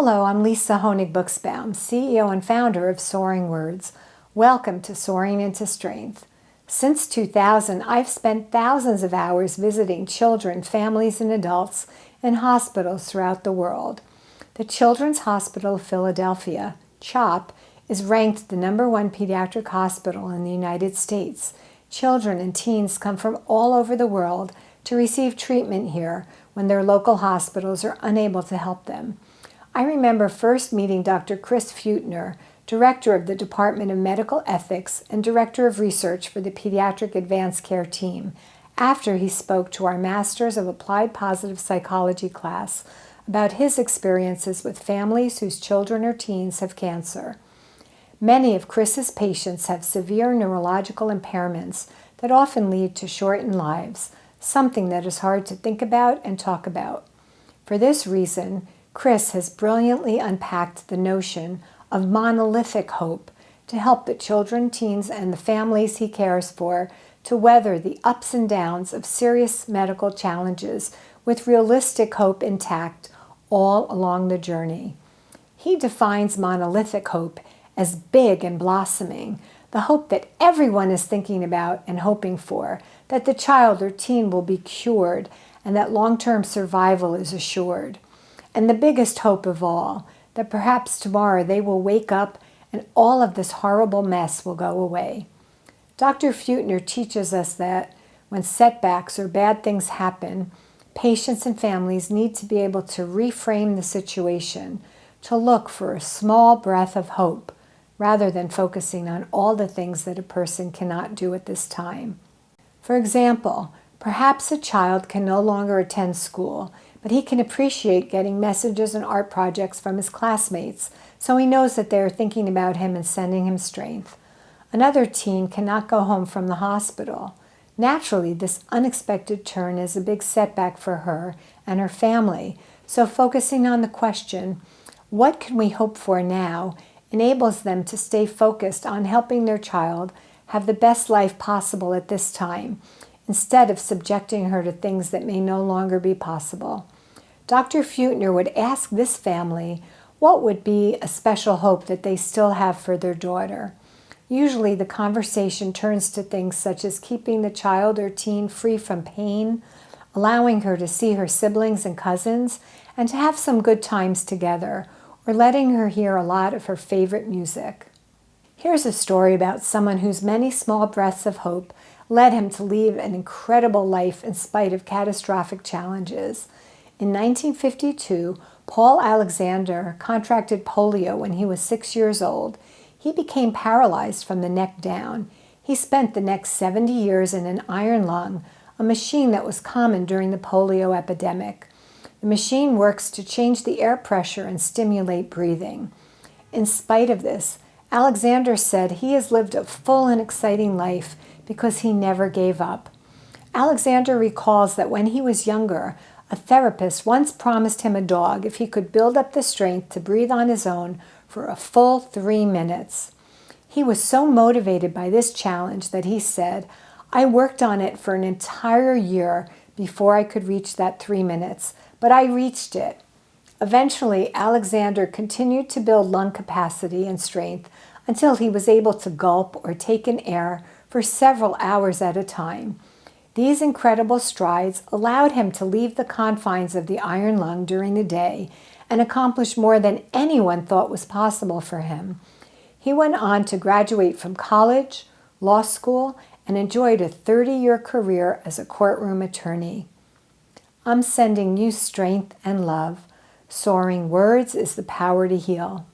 Hello, I'm Lisa Honig-Buxbaum, CEO and founder of Soaringwords. Welcome to Soaring into Strength. Since 2000, I've spent thousands of hours visiting children, families, and adults in hospitals throughout the world. The Children's Hospital of Philadelphia, CHOP, is ranked the #1 pediatric hospital in the United States. Children and teens come from all over the world to receive treatment here when their local hospitals are unable to help them. I remember first meeting Dr. Chris Feutner, Director of the Department of Medical Ethics and Director of Research for the Pediatric Advanced Care Team, after he spoke to our Masters of Applied Positive Psychology class about his experiences with families whose children or teens have cancer. Many of Chris's patients have severe neurological impairments that often lead to shortened lives, something that is hard to think about and talk about. For this reason, Chris has brilliantly unpacked the notion of monolithic hope to help the children, teens, and the families he cares for to weather the ups and downs of serious medical challenges with realistic hope intact all along the journey. He defines monolithic hope as big and blossoming, the hope that everyone is thinking about and hoping for, that the child or teen will be cured and that long-term survival is assured. And the biggest hope of all, that perhaps tomorrow they will wake up and all of this horrible mess will go away. Dr. Feutner teaches us that when setbacks or bad things happen, patients and families need to be able to reframe the situation, to look for a small breath of hope, rather than focusing on all the things that a person cannot do at this time. For example, perhaps a child can no longer attend school, but he can appreciate getting messages and art projects from his classmates, so he knows that they are thinking about him and sending him strength. Another teen cannot go home from the hospital. Naturally, this unexpected turn is a big setback for her and her family, so focusing on the question, what can we hope for now, enables them to stay focused on helping their child have the best life possible at this time, instead of subjecting her to things that may no longer be possible. Dr. Feutner would ask this family what would be a special hope that they still have for their daughter. Usually the conversation turns to things such as keeping the child or teen free from pain, allowing her to see her siblings and cousins, and to have some good times together, or letting her hear a lot of her favorite music. Here's a story about someone whose many small breaths of hope led him to lead an incredible life in spite of catastrophic challenges. In 1952, Paul Alexander contracted polio when he was 6 years old. He became paralyzed from the neck down. He spent the next 70 years in an iron lung, a machine that was common during the polio epidemic. The machine works to change the air pressure and stimulate breathing. In spite of this, Alexander said he has lived a full and exciting life because he never gave up. Alexander recalls that when he was younger, a therapist once promised him a dog if he could build up the strength to breathe on his own for a full 3 minutes. He was so motivated by this challenge that he said, "I worked on it for an entire year before I could reach that 3 minutes, but I reached it." Eventually, Alexander continued to build lung capacity and strength until he was able to gulp or take in air for several hours at a time. These incredible strides allowed him to leave the confines of the iron lung during the day and accomplish more than anyone thought was possible for him. He went on to graduate from college, law school, and enjoyed a 30-year career as a courtroom attorney. I'm sending you strength and love. Soaring Words is the power to heal.